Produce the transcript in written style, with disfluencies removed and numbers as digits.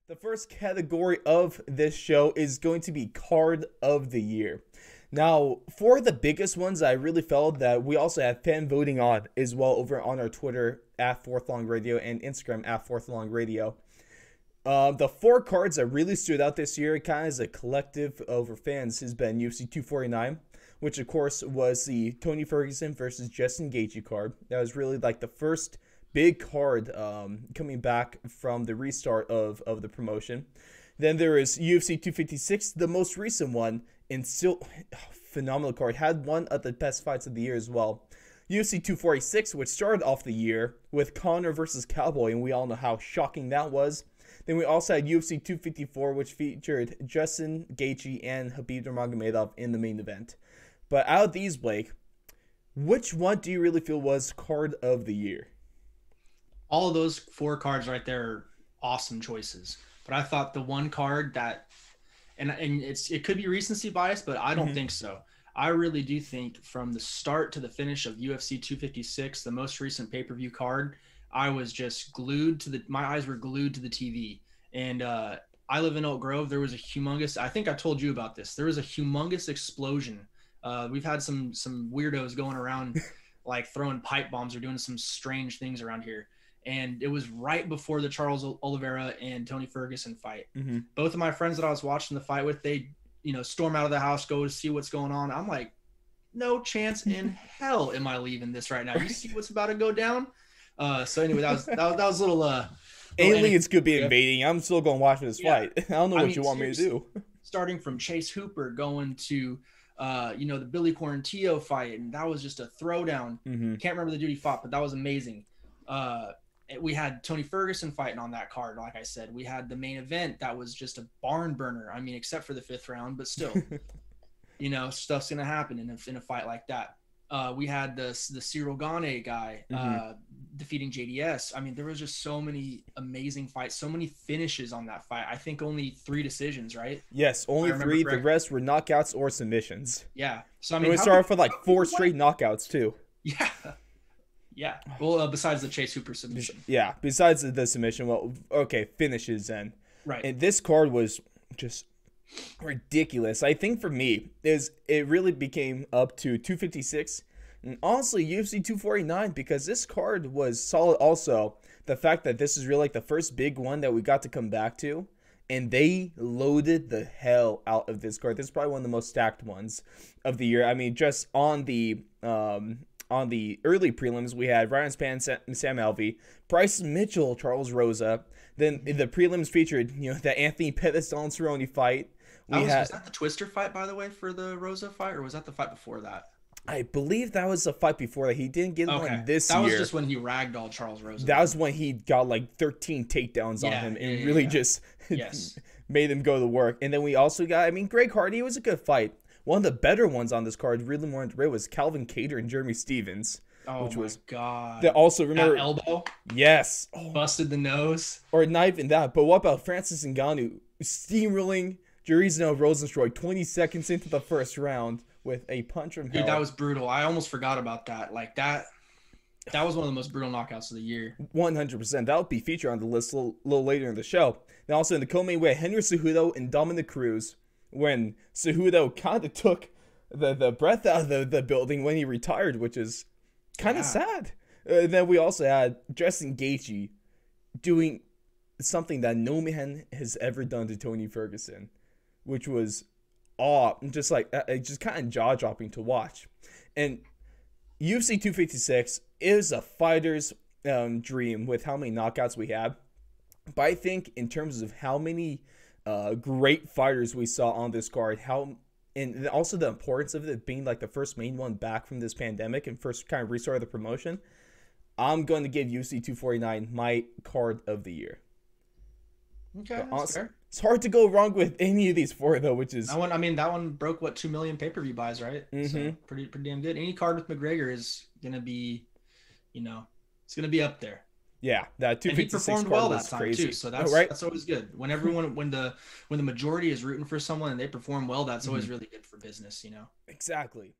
The first category of this show is going to be Card of the Year. Now, for the biggest ones, I really felt that we also have fan voting on as well over on our Twitter at Fourth Long Radio and Instagram at Fourth Long Radio. The four cards that really stood out this year, kind of as a collective over fans, has been UFC 249, which of course was the Tony Ferguson versus Justin Gaethje card. That was really like the first big card coming back from the restart of the promotion. Then there is UFC 256, the most recent one, and still phenomenal card. Had one of the best fights of the year as well. UFC 246, which started off the year with Conor versus Cowboy, and we all know how shocking that was. Then we also had UFC 254, which featured Justin Gaethje and Khabib Nurmagomedov in the main event. But out of these, Blake, which one do you really feel was card of the year? All of those four cards right there are awesome choices. But I thought the one card that, and it could be recency bias, but I don't think so. I really do think from the start to the finish of UFC 256, the most recent pay-per-view card, I was just glued to my eyes were glued to the TV. And I live in Oak Grove. There was a humongous, I think I told you about this. There was a humongous explosion. We've had some weirdos going around like throwing pipe bombs or doing some strange things around here. And it was right before the Charles Oliveira and Tony Ferguson fight. Both of my friends that I was watching the fight with, they, storm out of the house, go to see what's going on. I'm like, no chance in hell am I leaving this right now. You see what's about to go down? So anyway, that was a little aliens could be invading. I'm still going to watch this fight. I don't know what you want me to do. Starting from Chase Hooper going to the Billy Quarantillo fight, and that was just a throwdown. Can't remember the dude he fought, but that was amazing. We had Tony Ferguson fighting on that card. Like I said, we had the main event that was just a barn burner. I mean, except for the 5th round, but still, stuff's gonna happen in a fight like that. We had the Cyril Gane guy defeating JDS. I mean, there was just so many amazing fights, so many finishes on that fight. I think only 3 decisions, right? Yes, only 3. The rest were knockouts or submissions. Yeah. So I mean, we started for like 4 straight knockouts too. Yeah. Yeah. Well, besides the Chase Hooper submission. Yeah. Besides the submission, well, okay, finishes then. Right. And this card was just ridiculous. I think for me it really became up to 256 and honestly UFC 249 because this card was solid. Also, the fact that this is really like the first big one that we got to come back to, and they loaded the hell out of this card. This is probably one of the most stacked ones of the year. I mean, just on the early prelims, we had Ryan Spann, Sam Alvey, Bryce Mitchell, Charles Rosa. Then the prelims featured, the Anthony Pettis, Don Cerrone fight. Was that the Twister fight, by the way, for the Rosa fight, or was that the fight before that? I believe that was the fight before that. He didn't get one this year. That was just when he ragdolled Charles Rosa. That was when he got like 13 takedowns on him and really just made him go to work. And then we also got, Greg Hardy. It was a good fight. One of the better ones on this card, really more into it, was Calvin Kattar and Jeremy Stevens. Oh my God! That also remember that elbow. Yes, busted the nose. Or not even that. But what about Francis Ngannou steamrolling Jairzinho Rozenstruik 20 seconds into the first round with a punch from hell? Dude, that was brutal. I almost forgot about that. Like that was one of the most brutal knockouts of the year. 100%. That'll be featured on the list a little later in the show. Now also in the co-main, we had Henry Cejudo and Dominic Cruz, when Cejudo kind of took the breath out of the building when he retired, which is kind of sad. Then we also had Justin Gaethje doing something that no man has ever done to Tony Ferguson, which was just kind of jaw-dropping to watch. And UFC 256 is a fighter's dream with how many knockouts we have. But I think in terms of how many great fighters we saw on this card, and also the importance of it being like the first main one back from this pandemic and first kind of restart of the promotion, I'm going to give UFC 249 my card of the year. Okay, that's fair. It's hard to go wrong with any of these 4 though, which is that one. I mean, that one broke 2 million pay-per-view buys, right? So pretty damn good. Any card with McGregor is gonna be, it's gonna be up there. Yeah, that 256 card well that time crazy. Too, so that's always good. When the majority is rooting for someone and they perform well, that's always really good for business, Exactly.